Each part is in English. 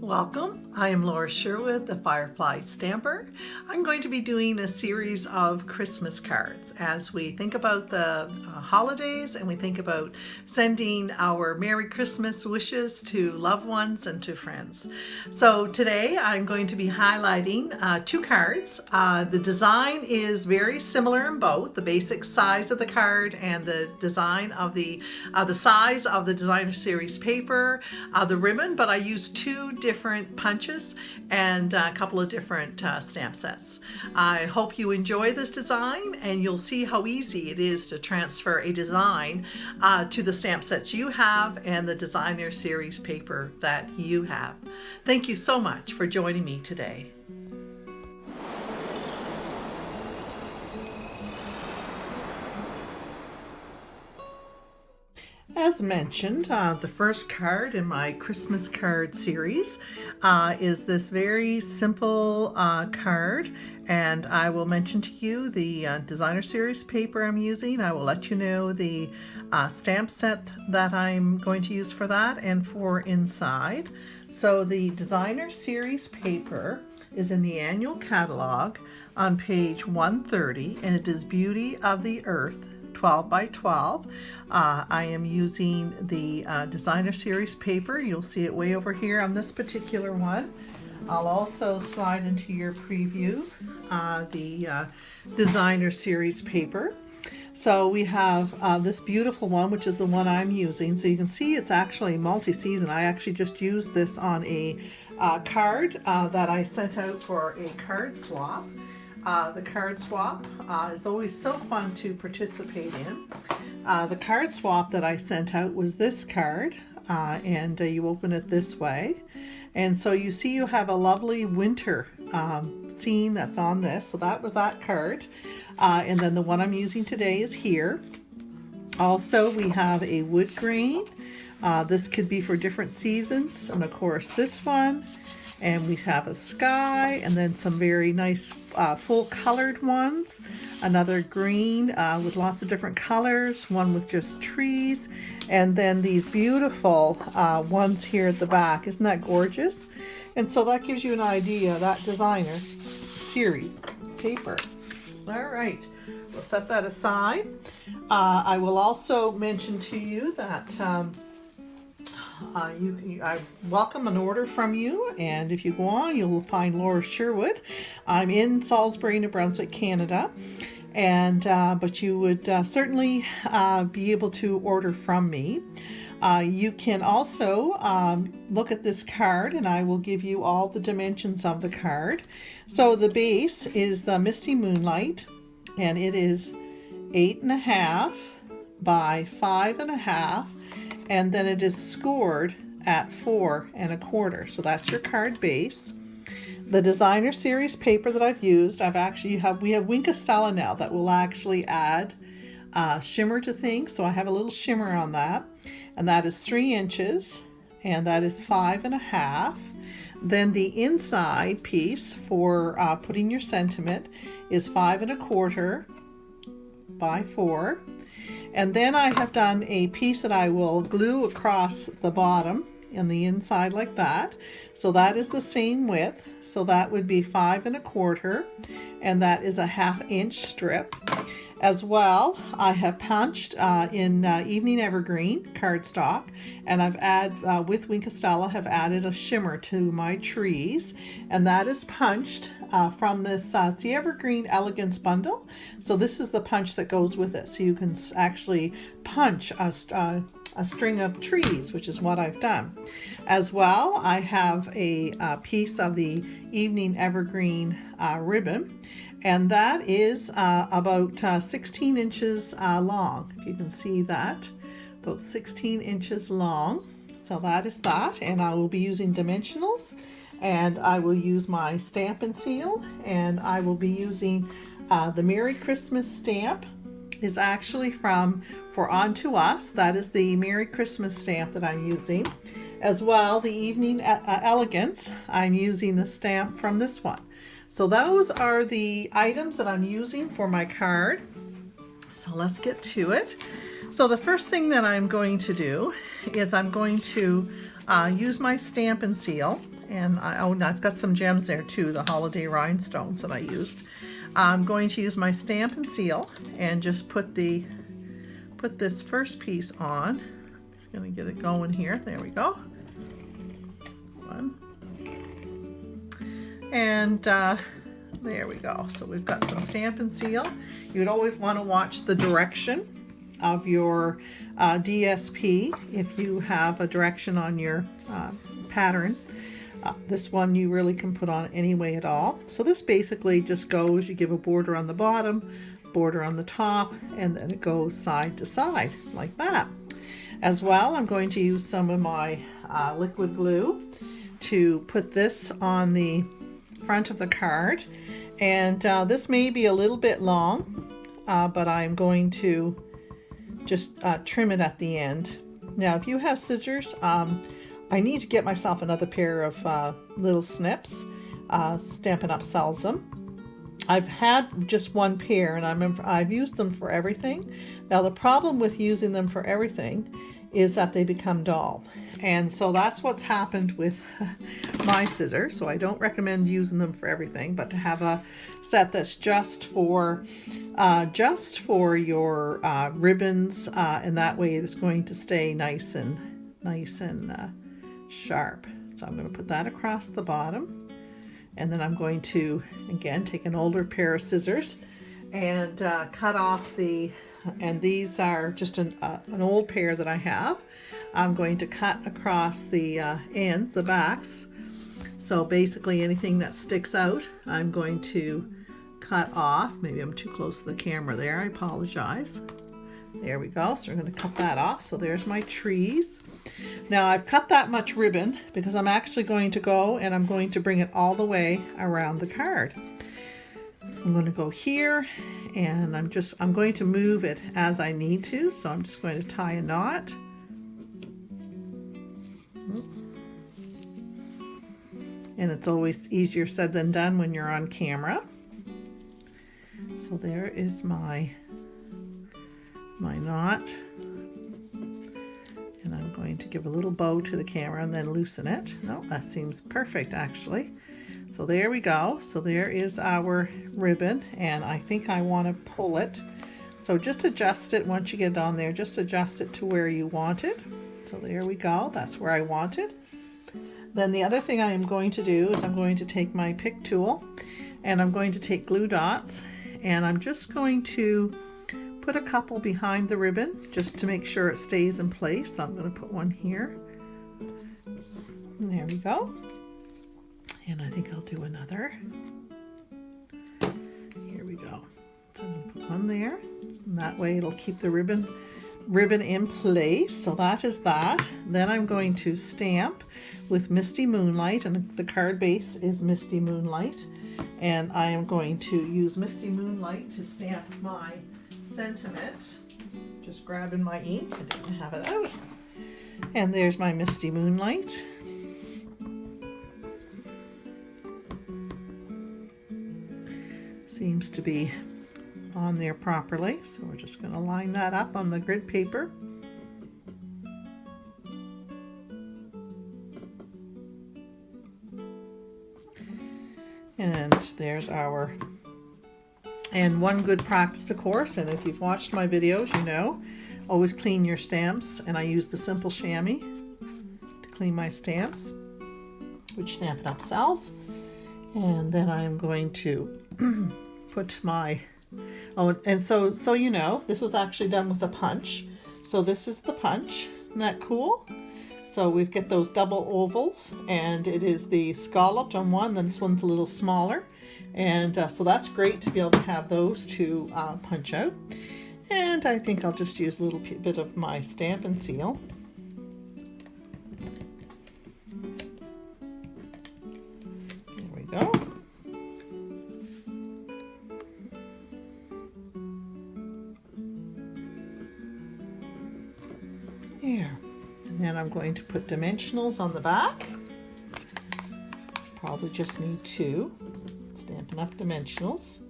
Welcome. I am Laura Sherwood, the Firefly Stamper. I'm going to be doing a series of Christmas cards as we think about the holidays and we think about sending our Merry Christmas wishes to loved ones and to friends. So today I'm going to be highlighting two cards. The design is very similar in both, the basic size of the card and the design of the size of the designer series paper, the ribbon, but I used two different punches and a couple of different stamp sets. I hope you enjoy this design and you'll see how easy it is to transfer a design to the stamp sets you have and the designer series paper that you have. Thank you so much for joining me today. As mentioned, the first card in my Christmas card series is this very simple card, and I will mention to you the designer series paper I'm using. I will let you know the stamp set that I'm going to use for that and for inside. So the designer series paper is in the annual catalog on page 130, and it is Beauty of the Earth 12 by 12. I am using the designer series paper. You'll see it way over here on this particular one. I'll also slide into your preview the designer series paper. So we have this beautiful one, which is the one I'm using. So you can see it's actually multi-season. I actually just used this on a card that I sent out for a card swap. The card swap is always so fun to participate in. The card swap that I sent out was this card, and you open it this way. And so you see you have a lovely winter scene that's on this. So that was that card. And then the one I'm using today is here. Also, we have a wood grain. This could be for different seasons. And of course, this one. And we have a sky, and then some very nice full colored ones. Another green with lots of different colors, one with just trees, and then these beautiful ones here at the back. Isn't that gorgeous? And so that gives you an idea of that designer series paper. All right, we'll set that aside. I will also mention to you that I welcome an order from you, and if you go on, you'll find Laura Sherwood. I'm in Salisbury, New Brunswick, Canada, and but you would certainly be able to order from me. You can also look at this card, and I will give you all the dimensions of the card. So the base is the Misty Moonlight, and it is 8.5 by 5.5. And then it is scored at 4 1/4. So that's your card base. The designer series paper that I've used, we have Wink of Stella now that will actually add shimmer to things. So I have a little shimmer on that, and that is 3 inches, and that is 5.5. Then the inside piece for putting your sentiment is 5 1/4 by 4. And then I have done a piece that I will glue across the bottom and the inside like that. So that is the same width. So that would be 5 1/4, and that is a 1/2 inch strip. As well, I have punched in Evening Evergreen cardstock, and I've with Wink of Stella have added a shimmer to my trees, and that is punched from this the Evergreen Elegance bundle. So this is the punch that goes with it. So you can actually punch a string of trees, which is what I've done. As well, I have a piece of the Evening Evergreen ribbon. And that is about 16 inches long. If you can see that, about 16 inches long. So that is that. And I will be using dimensionals. And I will use my Stampin' Seal. And I will be using the Merry Christmas stamp. Is actually from For On To Us. That is the Merry Christmas stamp that I'm using. As well, the Evening Elegance. I'm using the stamp from this one. So those are the items that I'm using for my card. So let's get to it. So the first thing that I'm going to do is I'm going to use my Stampin' Seal, And I've got some gems there too, the holiday rhinestones that I used. I'm going to use my Stampin' Seal and just put this first piece on. Just going to get it going here. There we go. One. And there we go. So we've got some Stampin' Seal. You would always want to watch the direction of your DSP if you have a direction on your pattern. This one you really can put on any way at all. So this basically just goes, you give a border on the bottom, border on the top, and then it goes side to side like that. As well, I'm going to use some of my liquid glue to put this on the front of the card. And this may be a little bit long, but I'm going to just trim it at the end. Now, if you have scissors, I need to get myself another pair of little snips. Stampin' Up sells them. I've had just one pair, and I've used them for everything. Now, the problem with using them for everything is that they become dull. And so that's what's happened with my scissors. So I don't recommend using them for everything, but to have a set that's just for your ribbons, and that way it's going to stay nice and sharp. So I'm going to put that across the bottom, and then I'm going to again take an older pair of scissors and cut off and these are just an old pair that I have. I'm going to cut across the ends, the backs. So basically anything that sticks out, I'm going to cut off. Maybe I'm too close to the camera there, I apologize. There we go, so we're going to cut that off. So there's my trees. Now I've cut that much ribbon because I'm actually going to go and I'm going to bring it all the way around the card. I'm going to go here, and I'm going to move it as I need to. So I'm just going to tie a knot. And it's always easier said than done when you're on camera. So there is my knot. And I'm going to give a little bow to the camera and then loosen it. No, that seems perfect actually. So there we go. So there is our ribbon, and I think I want to pull it. So just adjust it once you get it on there. Just adjust it to where you want it. So there we go. That's where I want it. Then the other thing I am going to do is I'm going to take my pick tool, and I'm going to take glue dots, and I'm just going to put a couple behind the ribbon just to make sure it stays in place. So I'm going to put one here. And there we go. And I think I'll do another. Here we go. So I'm going to put one there. And that way it'll keep the ribbon in place. So that is that. Then I'm going to stamp with Misty Moonlight, and the card base is Misty Moonlight. And I am going to use Misty Moonlight to stamp my sentiment. Just grabbing my ink. I didn't have it out. And there's my Misty Moonlight. Seems to be on there properly, so we're just going to line that up on the grid paper. And there's our, and one good practice of course, and if you've watched my videos you know, always clean your stamps, and I use the simple chamois to clean my stamps, which Stampin' Up sells. And then I'm going to put my, and so you know, this was actually done with a punch. So this is the punch. Isn't that cool? So we get those double ovals, and it is the scalloped on one, then this one's a little smaller. And so that's great to be able to have those to punch out. And I think I'll just use a little bit of my Stampin' Seal. There we go. Here. And then I'm going to put dimensionals on the back. Probably just need 2. Stampin' Up dimensionals.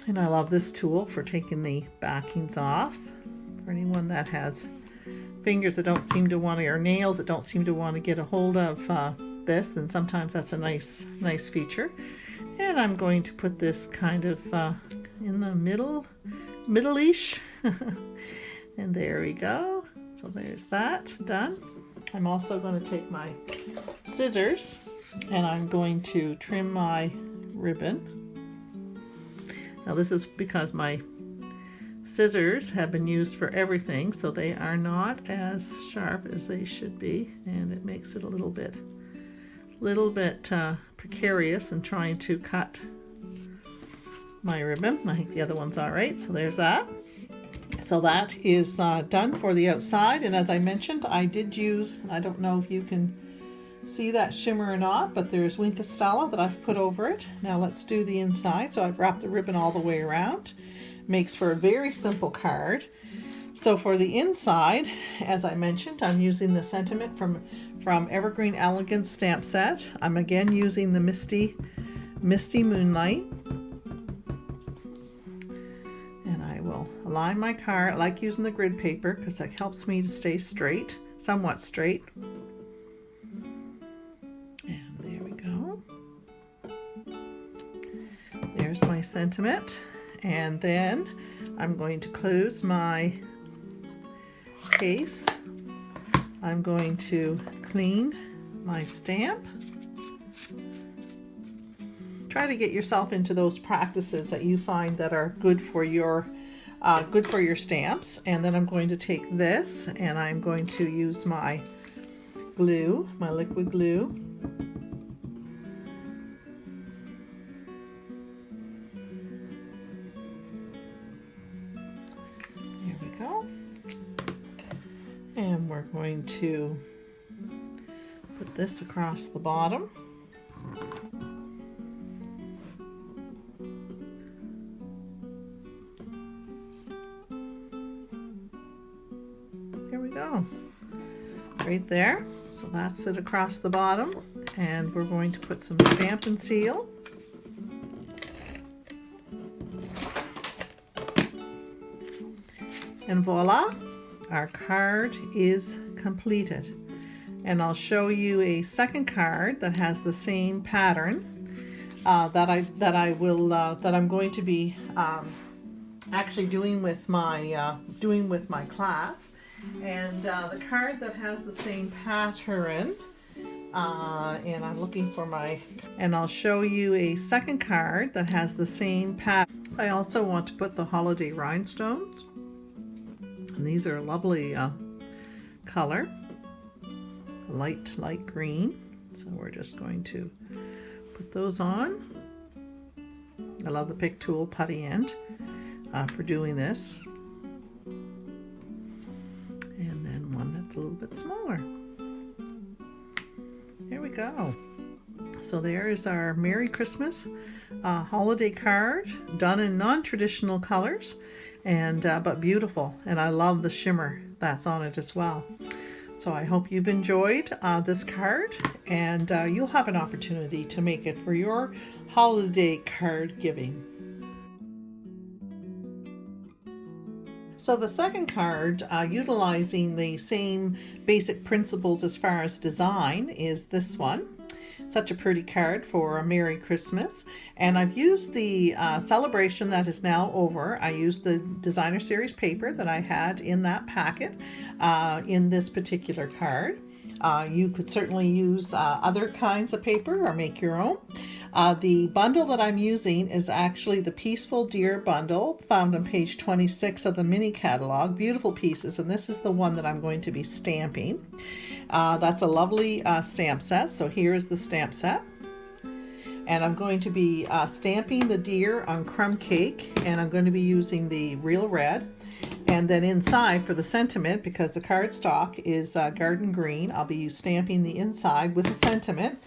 And I love this tool for taking the backings off. For anyone that has fingers that don't seem to want to, or nails that don't seem to want to get a hold of this, and sometimes that's a nice feature. And I'm going to put this kind of in the middle-ish. And there we go. So there's that done. I'm also going to take my scissors and I'm going to trim my ribbon. Now this is because my scissors have been used for everything, so they are not as sharp as they should be, and it makes it a little bit precarious in trying to cut my ribbon. I think the other one's all right, so there's that. So that is done for the outside, and as I mentioned, I did use, I don't know if you can see that shimmer or not, but there's Wink of Stella that I've put over it. Now let's do the inside. So I've wrapped the ribbon all the way around. Makes for a very simple card. So for the inside, as I mentioned, I'm using the sentiment from Evergreen Elegance stamp set. I'm again using the Misty Moonlight. And I will align my card. I like using the grid paper because that helps me to stay straight, somewhat straight. And there we go. There's my sentiment. And then I'm going to close my case. I'm going to clean my stamp. Try to get yourself into those practices that you find that are good for your stamps. And then I'm going to take this and I'm going to use my glue, my liquid glue. And we're going to put this across the bottom. There we go. Right there. So that's it across the bottom. And we're going to put some Stampin' Seal. And voila! Our card is completed, and I'll show you a second card that has the same pattern that I'm going to be actually doing with my class. And the card that has the same pattern, and I'm looking for and I'll show you a second card that has the same pattern. I also want to put the holiday rhinestones. And these are a lovely color, light green. So we're just going to put those on. I love the pick tool putty end for doing this. And then one that's a little bit smaller. There we go. So there is our Merry Christmas holiday card, done in non-traditional colors. And but beautiful, and I love the shimmer that's on it as well. So I hope you've enjoyed this card, and you'll have an opportunity to make it for your holiday card giving. So the second card, utilizing the same basic principles as far as design, is this one. Such a pretty card for a Merry Christmas. And I've used the celebration that is now over. I used the designer series paper that I had in that packet in this particular card. You could certainly use other kinds of paper or make your own. The bundle that I'm using is actually the Peaceful Deer bundle, found on page 26 of the mini catalog. Beautiful pieces, and this is the one that I'm going to be stamping. That's a lovely stamp set. So here is the stamp set. And I'm going to be stamping the deer on crumb cake, and I'm going to be using the Real Red. And then inside for the sentiment, because the cardstock is garden green, I'll be stamping the inside with the sentiment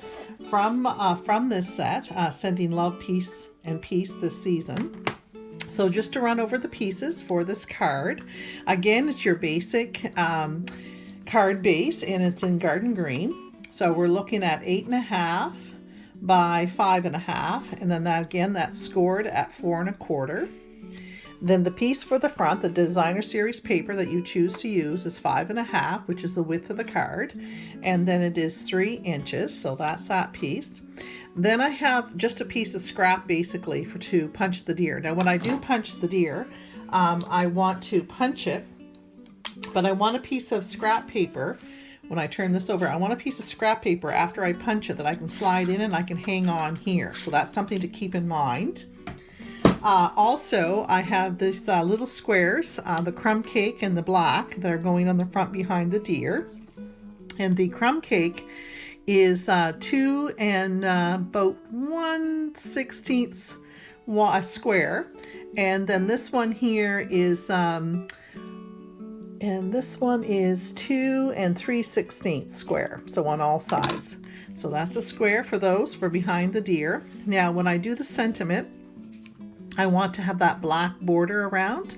from this set, sending love, peace, and peace this season. So just to run over the pieces for this card, again, it's your basic card base, and it's in garden green. So we're looking at 8.5 by 5.5, and then that again, that's scored at 4 1/4. Then the piece for the front, the designer series paper that you choose to use, is 5.5, which is the width of the card. And then it is 3 inches, so that's that piece. Then I have just a piece of scrap basically to punch the deer. Now when I do punch the deer, I want to punch it, but I want a piece of scrap paper. When I turn this over, I want a piece of scrap paper after I punch it that I can slide in and I can hang on here. So that's something to keep in mind. Also, I have these little squares, the crumb cake and the black, that are going on the front behind the deer. And the crumb cake is 2 and about 1/16 a square. And then this one here is and this one is 2 and 3/16 square, so on all sides. So that's a square for those for behind the deer. Now when I do the sentiment, I want to have that black border around.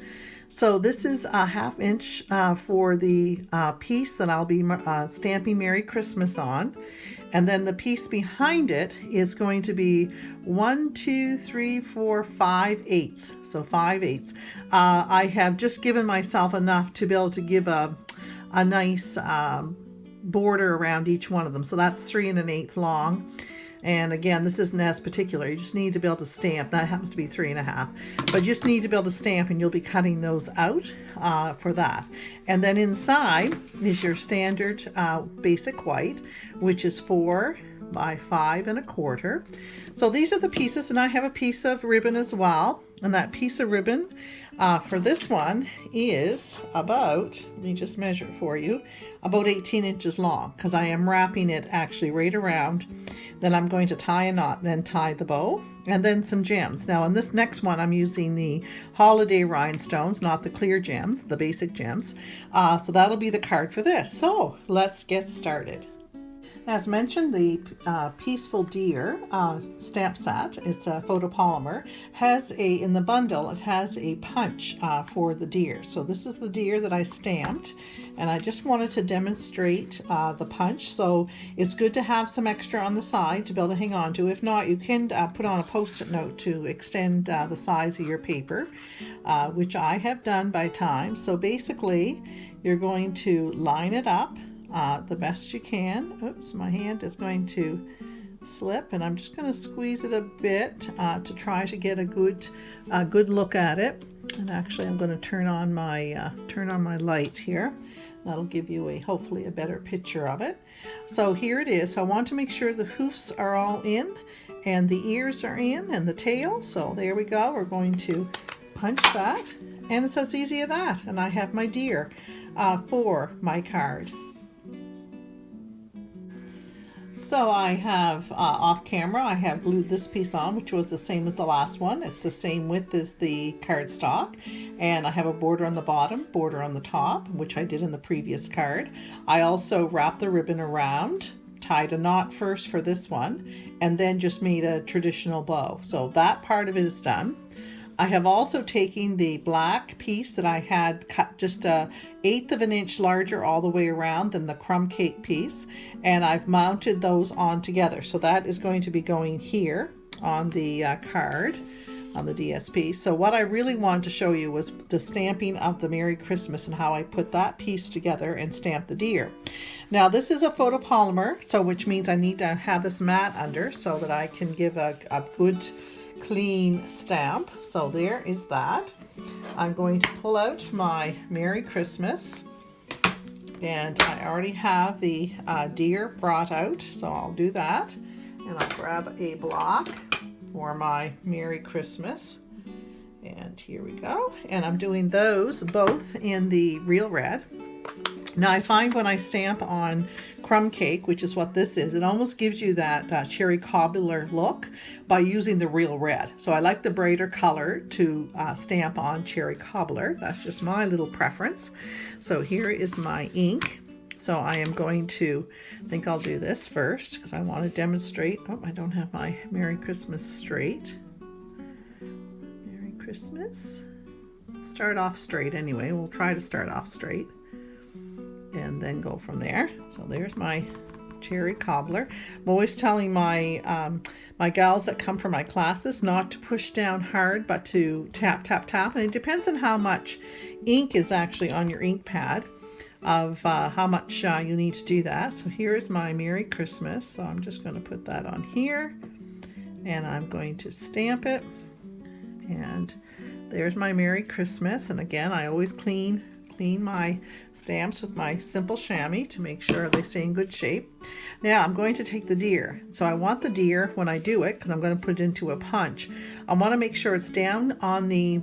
So this is a 1/2 inch for the piece that I'll be stamping Merry Christmas on. And then the piece behind it is going to be 1, 2, 3, 4, 5/8. So 5/8. I have just given myself enough to be able to give a nice border around each one of them. So that's 3 1/8 long. And again, this isn't as particular. You just need to be able to stamp. That happens to be 3 1/2. But you just need to be able to stamp, and you'll be cutting those out for that. And then inside is your standard basic white, which is 4 by 5 1/4. So these are the pieces, and I have a piece of ribbon as well. And that piece of ribbon for this one is about, let me just measure it for you, about 18 inches long, because I am wrapping it actually right around. Then I'm going to tie a knot, then tie the bow, and then some gems. Now on this next one, I'm using the holiday rhinestones, not the clear gems, the basic gems. So that'll be the card for this. So let's get started. As mentioned, the Peaceful Deer stamp set, it's a photopolymer, has in the bundle, it has a punch for the deer. So this is the deer that I stamped, and I just wanted to demonstrate the punch. So it's good to have some extra on the side to be able to hang on to. If not, you can put on a post-it note to extend the size of your paper, which I have done by time. So basically, you're going to line it up the best you can. Oops, my hand is going to slip, and I'm just going to squeeze it a bit to try to get a good look at it. And actually, I'm going to turn on my light here. That'll give you hopefully a better picture of it. So here it is. So I want to make sure the hoofs are all in, and the ears are in, and the tail. So there we go. We're going to punch that, and it's as easy as that. And I have my deer for my card. So I have off camera, I have glued this piece on, which was the same as the last one. It's the same width as the cardstock, and I have a border on the bottom, border on the top, which I did in the previous card. I also wrapped the ribbon around, tied a knot first for this one, and then just made a traditional bow. So that part of it is done. I have also taken the black piece that I had cut just 1/8 of an inch larger all the way around than the crumb cake piece, and I've mounted those on together. So that is going to be going here on the card, on the DSP. So what I really wanted to show you was the stamping of the Merry Christmas and how I put that piece together and stamp the deer. Now this is a photopolymer, so which means I need to have this mat under so that I can give a good clean stamp. So there is that. I'm going to pull out my Merry Christmas, and I already have the deer brought out, so I'll do that. And I'll grab a block for my Merry Christmas, and here we go. And I'm doing those both in the real red. Now I find when I stamp on crumb cake, which is what this is, it almost gives you that cherry cobbler look by using the real red. So I like the brighter color to stamp on cherry cobbler. That's just my little preference. So here is my ink. So I am going to, I think I'll do this first because I want to demonstrate. Oh, I don't have my Merry Christmas straight. Merry Christmas. Start off straight anyway. We'll try to start off straight and then go from there. So there's my cherry cobbler. I'm always telling my my gals that come for my classes not to push down hard, but to tap, tap, tap. And it depends on how much ink is actually on your ink pad, of how much you need to do that. So here's my Merry Christmas. So I'm just going to put that on here, and I'm going to stamp it. And there's my Merry Christmas. And again, I always clean my stamps with my simple chamois to make sure they stay in good shape. Now I'm going to take the deer. So I want the deer, when I do it, because I'm going to put it into a punch, I want to make sure it's down on the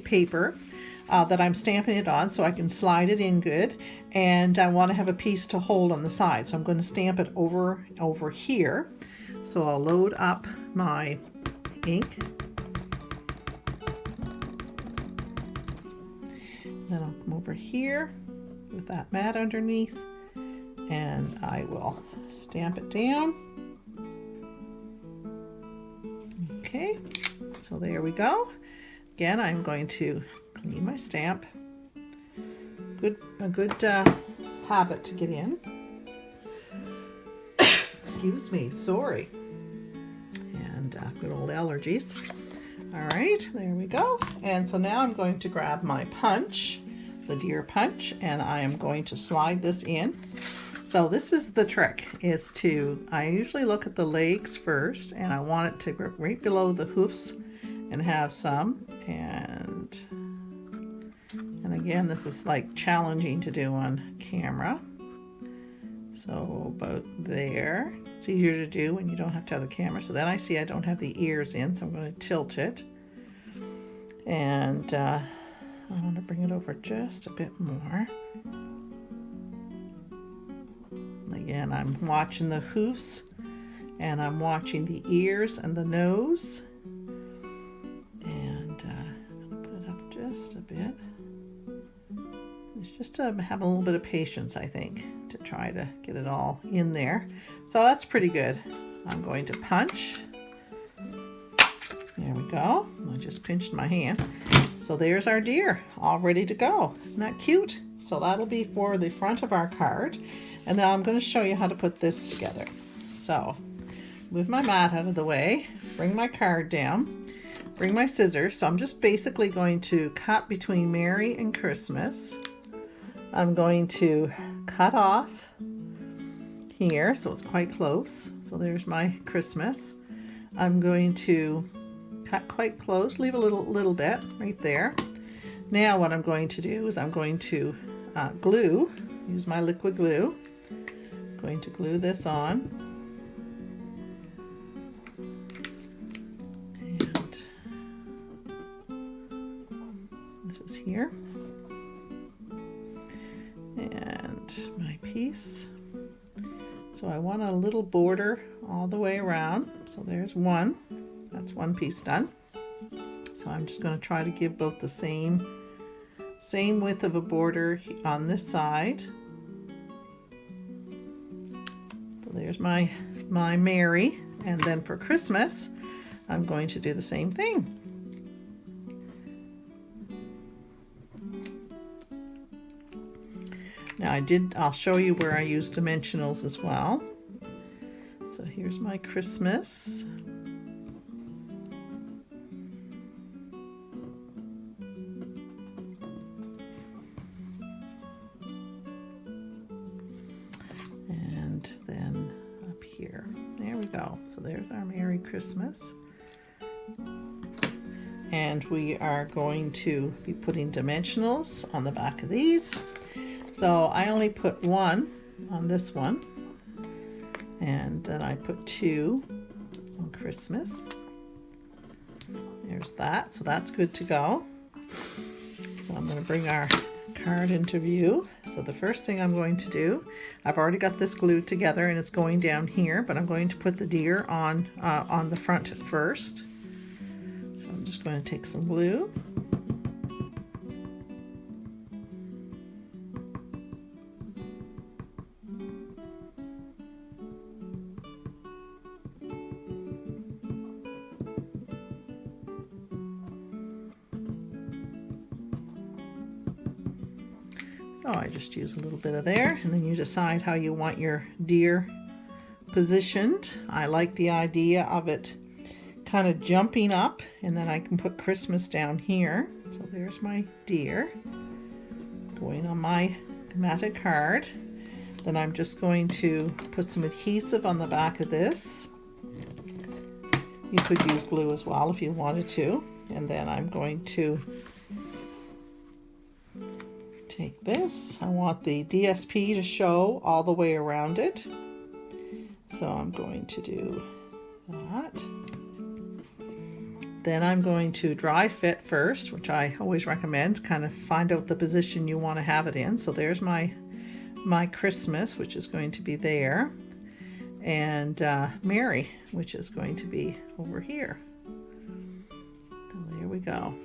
paper that I'm stamping it on, so I can slide it in good. And I want to have a piece to hold on the side, so I'm going to stamp it over here. So I'll load up my ink. Then I'll come over here with that mat underneath, and I will stamp it down. Okay, so there we go. Again, I'm going to clean my stamp. A good habit to get in. Excuse me, sorry. And good old allergies. All right, there we go. And so now I'm going to grab my punch, the deer punch, and I am going to slide this in. So this is the trick, is I usually look at the legs first, and I want it to go right below the hoofs and have some. And again, this is like challenging to do on camera. So about there. It's easier to do when you don't have to have the camera. So then I see I don't have the ears in, so I'm going to tilt it. And I want to bring it over just a bit more. Again, I'm watching the hoofs, and I'm watching the ears and the nose. And I'm going to put it up just a bit. It's just to have a little bit of patience, I think, to try to get it all in there. So that's pretty good. I'm going to punch. There we go. I just pinched my hand. So there's our deer, all ready to go. Isn't that cute? So that'll be for the front of our card. And now I'm going to show you how to put this together. So move my mat out of the way, bring my card down, bring my scissors. So I'm just basically going to cut between Merry and Christmas. I'm going to cut off here, so it's quite close. So there's my Christmas. I'm going to cut quite close, leave a little bit right there. Now what I'm going to do is I'm going to glue, use my liquid glue. I'm going to glue this on. And this is here. And my piece. So I want a little border all the way around. So there's one. That's one piece done. So I'm just going to try to give both the same width of a border on this side. So there's my Merry. And then for Christmas, I'm going to do the same thing. Now I'll show you where I use dimensionals as well. So here's my Christmas. And then up here. There we go. So there's our Merry Christmas. And we are going to be putting dimensionals on the back of these. So I only put one on this one, and then I put two on Christmas. There's that, so that's good to go. So I'm going to bring our card into view. So the first thing I'm going to do, I've already got this glued together and it's going down here, but I'm going to put the deer on the front first. So I'm just going to take some glue. So I just use a little bit of there, and then you decide how you want your deer positioned. I like the idea of it kind of jumping up, and then I can put Christmas down here. So there's my deer going on my matted card. Then I'm just going to put some adhesive on the back of this. You could use glue as well if you wanted to. And then I'm going to take this. I want the DSP to show all the way around it. So I'm going to do that. Then I'm going to dry fit first, which I always recommend. Kind of find out the position you want to have it in. So there's my Christmas, which is going to be there, and Mary, which is going to be over here. So there we go.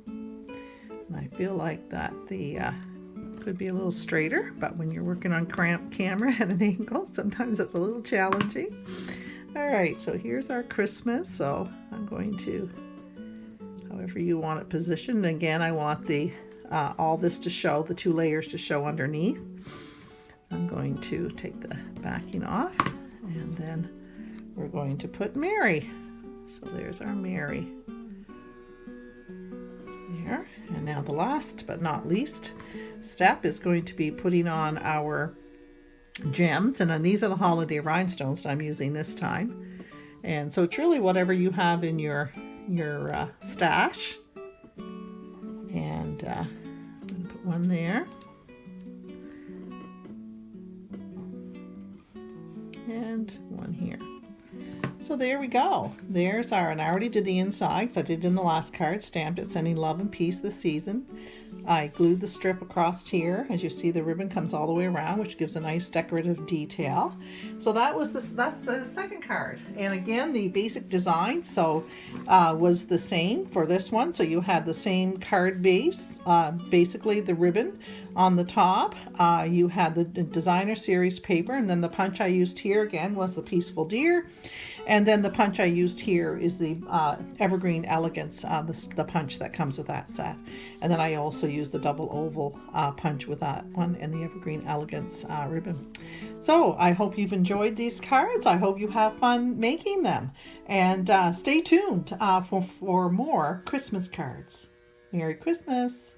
And I feel like that the could be a little straighter, but when you're working on camera at an angle, sometimes it's a little challenging. All right, so here's our Christmas. So I'm going to, however you want it positioned. Again, I want the all this to show, the two layers to show underneath. I'm going to take the backing off, and then we're going to put Mary. So there's our Mary. There. And now the last but not least step is going to be putting on our gems, and then these are the holiday rhinestones that I'm using this time. And so it's really whatever you have in your stash. And I'm going to put one there. And one here. So there we go. There's our, and I already did the insides. I did in the last card, stamped it, sending love and peace this season. I glued the strip across here. As you see, the ribbon comes all the way around, which gives a nice decorative detail. So that's the second card. And again, the basic design was the same for this one. So you had the same card base, basically the ribbon on the top. You had the designer series paper, and then the punch I used here again was the Peaceful Deer. And then the punch I used here is the Evergreen Elegance, the punch that comes with that set. And then I also used the double oval punch with that one and the Evergreen Elegance ribbon. So I hope you've enjoyed these cards. I hope you have fun making them. And stay tuned for more Christmas cards. Merry Christmas!